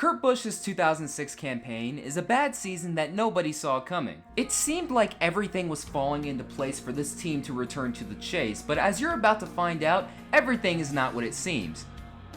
Kurt Busch's 2006 campaign is a bad season that nobody saw coming. It seemed like everything was falling into place for this team to return to the chase, but as you're about to find out, everything is not what it seems.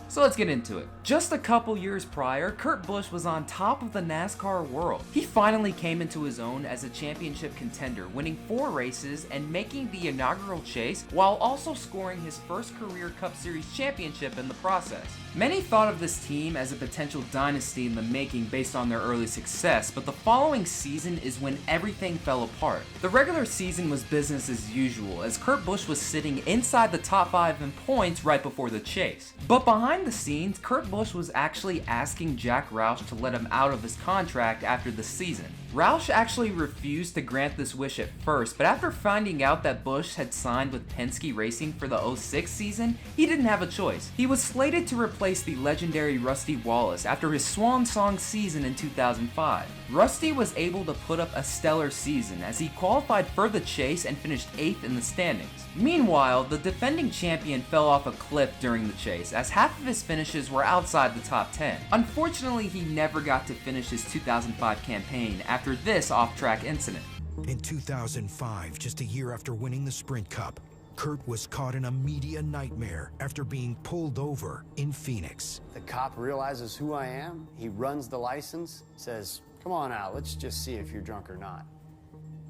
So let's get into it. Just a couple years prior, Kurt Busch was on top of the NASCAR world. He finally came into his own as a championship contender, winning 4 races and making the inaugural chase while also scoring his first career Cup Series championship in the process. Many thought of this team as a potential dynasty in the making based on their early success, but the following season is when everything fell apart. The regular season was business as usual, as Kurt Busch was sitting inside the top 5 in points right before the chase. But behind the scenes, Kurt Busch was actually asking Jack Roush to let him out of his contract after the season. Roush actually refused to grant this wish at first, but after finding out that Busch had signed with Penske Racing for the 2006 season, he didn't have a choice. He was slated to replace the legendary Rusty Wallace after his swan song season in 2005. Rusty was able to put up a stellar season as he qualified for the chase and finished 8th in the standings. Meanwhile, the defending champion fell off a cliff during the chase as half of his finishes were outside the top 10. Unfortunately, he never got to finish his 2005 campaign after this off-track incident. In 2005, just a year after winning the Sprint Cup, Kurt was caught in a media nightmare after being pulled over in Phoenix. The cop realizes who I am, he runs the license, says, "Come on out, let's just see if you're drunk or not."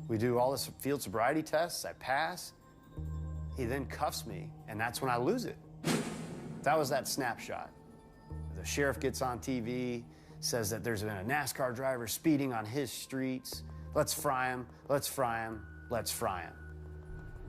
We do all the field sobriety tests, I pass. He then cuffs me, and that's when I lose it. That was that snapshot. The sheriff gets on TV, says that there's been a NASCAR driver speeding on his streets. Let's fry him, let's fry him, let's fry him.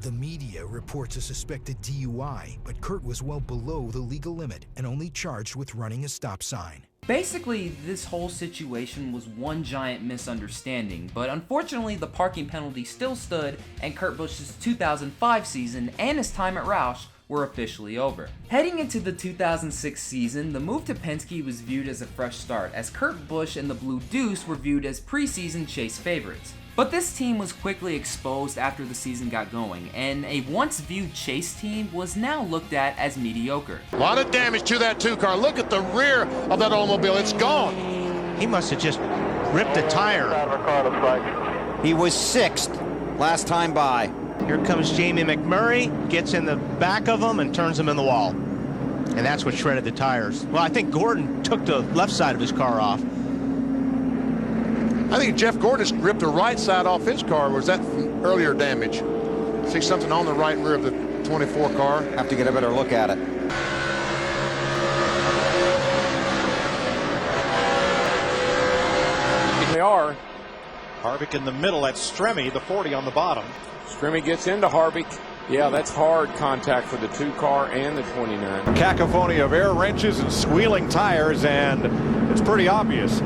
The media reports a suspected DUI, but Kurt was well below the legal limit and only charged with running a stop sign. Basically, this whole situation was one giant misunderstanding, but unfortunately the parking penalty still stood and Kurt Busch's 2005 season and his time at Roush were officially over. Heading into the 2006 season, the move to Penske was viewed as a fresh start, as Kurt Busch and the Blue Deuce were viewed as preseason chase favorites. But this team was quickly exposed after the season got going, and a once viewed chase team was now looked at as mediocre. A lot of damage to that 2 car. Look at the rear of that automobile. It's gone. He must have just ripped a tire. He was 6th last time by. Here comes Jamie McMurray, gets in the back of him and turns him in the wall. And that's what shredded the tires. Well, I think Gordon took the left side of his car off. I think Jeff Gordon ripped the right side off his car. Was that from earlier damage? See something on the right rear of the 24 car? Have to get a better look at it. They are. Harvick in the middle, that's Stremme, the 40 on the bottom. Stremme gets into Harvick. Yeah, that's hard contact for the 2 car and the 29. Cacophony of air wrenches and squealing tires, and it's pretty obvious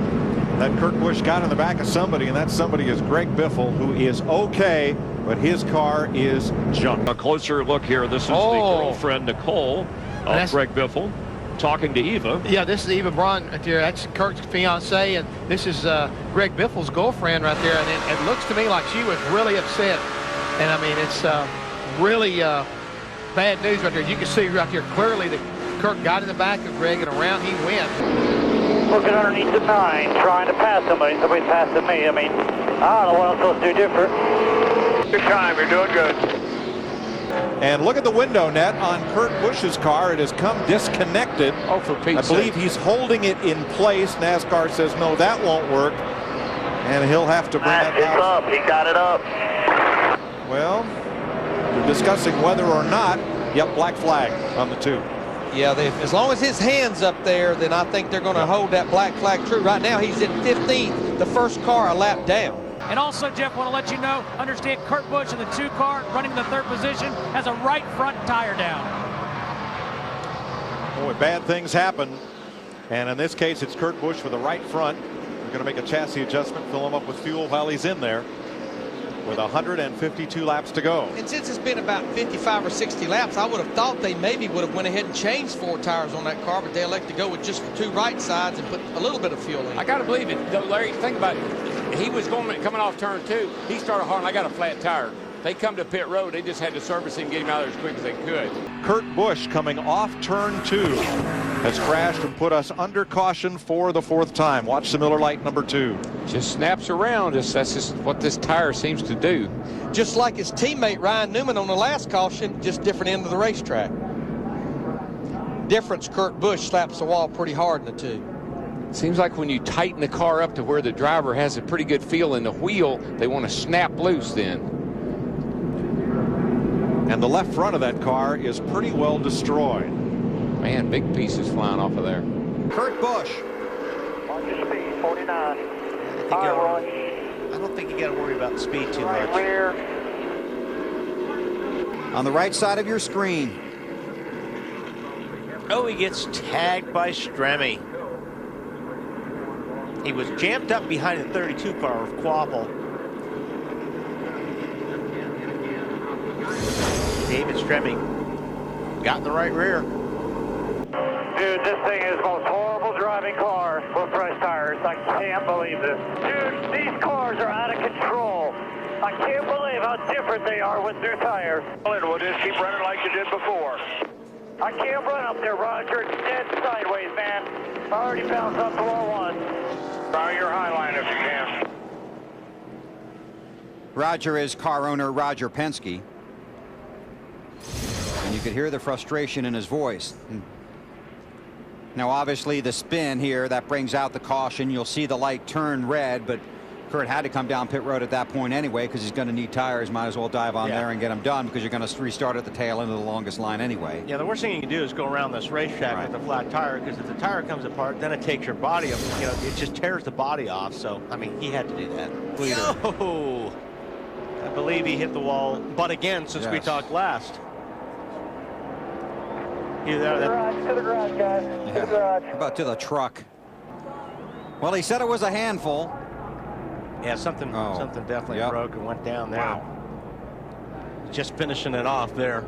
that Kurt Busch got in the back of somebody, and that somebody is Greg Biffle, who is okay, but his car is junk. A closer look here. This is the girlfriend, Nicole, of Greg Biffle, talking to Eva. Yeah, this is Eva Braun right there. That's Kurt's fiance, and this is Greg Biffle's girlfriend right there. And it looks to me like she was really upset. And I mean, it's really bad news right there. You can see right there clearly that Kurt got in the back of Greg, and around he went. Looking underneath the 9, trying to pass somebody. Somebody's passing me. I mean, I don't know what I'm supposed to do different. Good time. You're doing good. And look at the window net on Kurt Busch's car. It has come disconnected. Oh, for Pete's sake. I believe sake. He's holding it in place. NASCAR says, no, that won't work. And he'll have to bring that down. It's up. He got it up. Well, they're discussing whether or not. Yep, black flag on the 2. Yeah, as long as his hand's up there, then I think they're going to hold that black flag true. Right now, he's in 15th, the first car a lap down. And also, Jeff, want to let you know, understand Kurt Busch in the 2 car, running the 3rd position, has a right front tire down. Boy, bad things happen. And in this case, it's Kurt Busch with the right front. We're going to make a chassis adjustment, fill him up with fuel while he's in there, with 152 laps to go. And since it's been about 55 or 60 laps, I would have thought they maybe would have went ahead and changed 4 tires on that car, but they elected to go with just the 2 right sides and put a little bit of fuel in. I got to believe it. Though, Larry, think about it. He was coming off turn 2. He started hard, and I got a flat tire. They come to pit road. They just had to service him and get him out of there as quick as they could. Kurt Busch coming off turn 2. has crashed and put us under caution for the 4th time. Watch the Miller Lite number 2. Just snaps around. That's just what this tire seems to do. Just like his teammate Ryan Newman on the last caution, just different end of the racetrack. Difference, Kurt Busch slaps the wall pretty hard in the 2. Seems like when you tighten the car up to where the driver has a pretty good feel in the wheel, they want to snap loose then. And the left front of that car is pretty well destroyed. Man, big pieces flying off of there. Kurt Busch. Watch your speed, 49. I don't think you got to worry about the speed too much. Rear. On the right side of your screen. Oh, he gets tagged by Stremme. He was jammed up behind the 32 car of Quapple. David Stremme got in the right rear. Dude, this thing is the most horrible driving car with fresh tires. I can't believe this. Dude, these cars are out of control. I can't believe how different they are with new tires. We'll just keep running like you did before. I can't run up there, Roger. It's dead sideways, man. I already bounced up to R1. Try your high line if you can. Roger is car owner Roger Penske. And you could hear the frustration in his voice. Now, obviously, the spin here, that brings out the caution. You'll see the light turn red, but Kurt had to come down pit road at that point anyway because he's going to need tires. Might as well dive on there and get them done because you're going to restart at the tail end of the longest line anyway. Yeah, the worst thing you can do is go around this racetrack with a flat tire, because if the tire comes apart, then it takes your body up. You know, it just tears the body off. So, I mean, he had to do that. Yo! I believe he hit the wall, but again, since we talked last. To the garage, guys. To the garage. How about to the truck? Well, he said it was a handful. Yeah, something definitely broke and went down there. Wow. Just finishing it off there.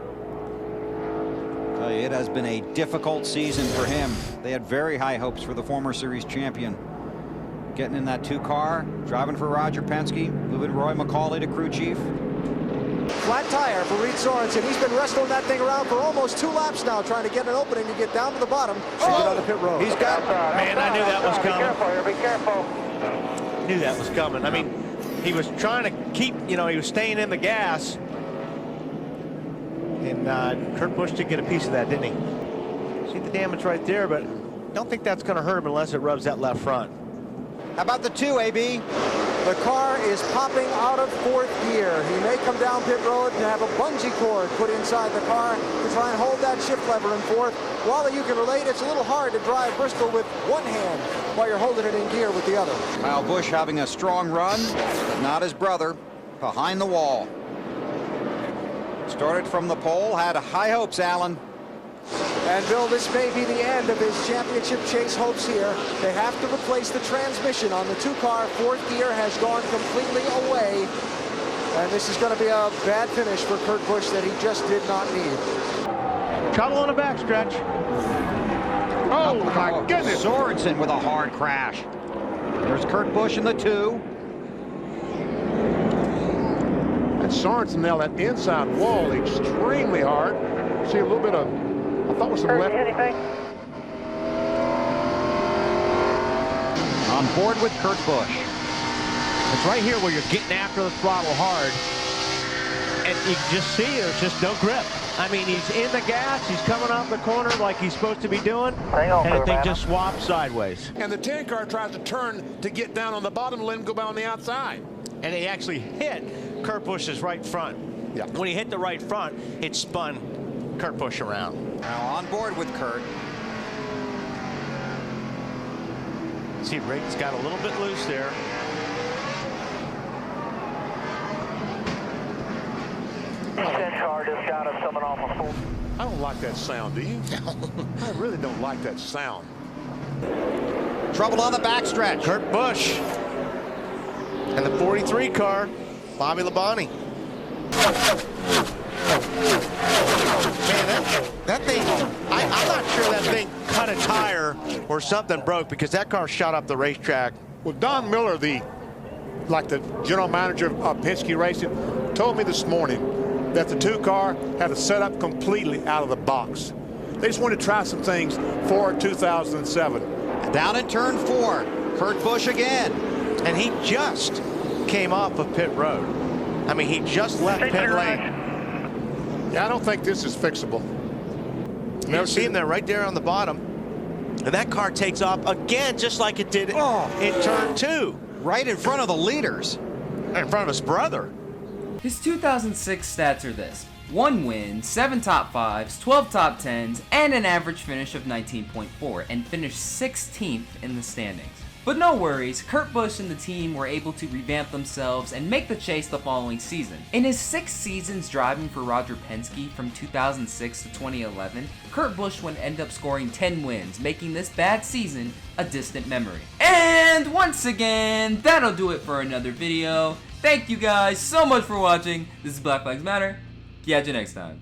It has been a difficult season for him. They had very high hopes for the former series champion. Getting in that 2 car, driving for Roger Penske, moving Roy McCauley to crew chief. Flat tire for Reed Sorensen. He's been wrestling that thing around for almost 2 laps now, trying to get an opening to get down to the bottom and get on the pit road. He's got, man, I knew that was coming. Be careful. Knew that was coming. I mean, he was trying to keep, you know, he was staying in the gas. And Kurt Busch did get a piece of that, didn't he? See the damage right there, but don't think that's going to hurt him unless it rubs that left front. How about the 2, AB? The car is popping out of 4th gear. He may come down pit road and have a bungee cord put inside the car to try and hold that shift lever in 4th. Wally, you can relate, it's a little hard to drive Bristol with one hand while you're holding it in gear with the other. Kyle Busch having a strong run, but not his brother, behind the wall. Started from the pole, had high hopes, Allen. And Bill, this may be the end of his championship chase hopes here. They have to replace the transmission on the 2 car. 4th gear has gone completely away. And this is going to be a bad finish for Kurt Busch that he just did not need. Trouble on the backstretch. Oh my goodness. Sorensen with a hard crash. There's Kurt Busch in the 2. And Sorensen nailed that inside wall extremely hard. See a little bit of, I thought was some left. Anything? On board with Kurt Busch. It's right here where you're getting after the throttle hard. And you can just see there's just no grip. I mean, he's in the gas. He's coming off the corner like he's supposed to be doing. And the thing just swaps sideways. And the 10 car tries to turn to get down on the bottom and let him go by on the outside. And he actually hit Kurt Busch's right front. Yeah. When he hit the right front, it spun Kurt Busch around. Now on board with Kurt. See, Riggs got a little bit loose there. Car just got us coming off a full. I don't like that sound, do you? I really don't like that sound. Trouble on the backstretch. Kurt Busch. And the 43 car, Bobby Labonte. Man, that thing, I'm not sure that thing cut a tire or something broke, because that car shot up the racetrack. Well, Don Miller, the general manager of Penske Racing, told me this morning that the 2 car had to set up completely out of the box. They just wanted to try some things for 2007. Down in turn 4, Kurt Busch again. And he just came off of pit road. I mean, he just left pit lane. Yeah, I don't think this is fixable. You see him there, right there on the bottom. And that car takes off again, just like it did in turn 2. Right in front of the leaders. In front of his brother. His 2006 stats are this: 1 win, 7 top 5s, 12 top 10s, and an average finish of 19.4, and finished 16th in the standings. But no worries, Kurt Busch and the team were able to revamp themselves and make the chase the following season. In his 6 seasons driving for Roger Penske from 2006 to 2011, Kurt Busch would end up scoring 10 wins, making this bad season a distant memory. And once again, that'll do it for another video. Thank you guys so much for watching. This is Black Lives Matter. Catch you next time.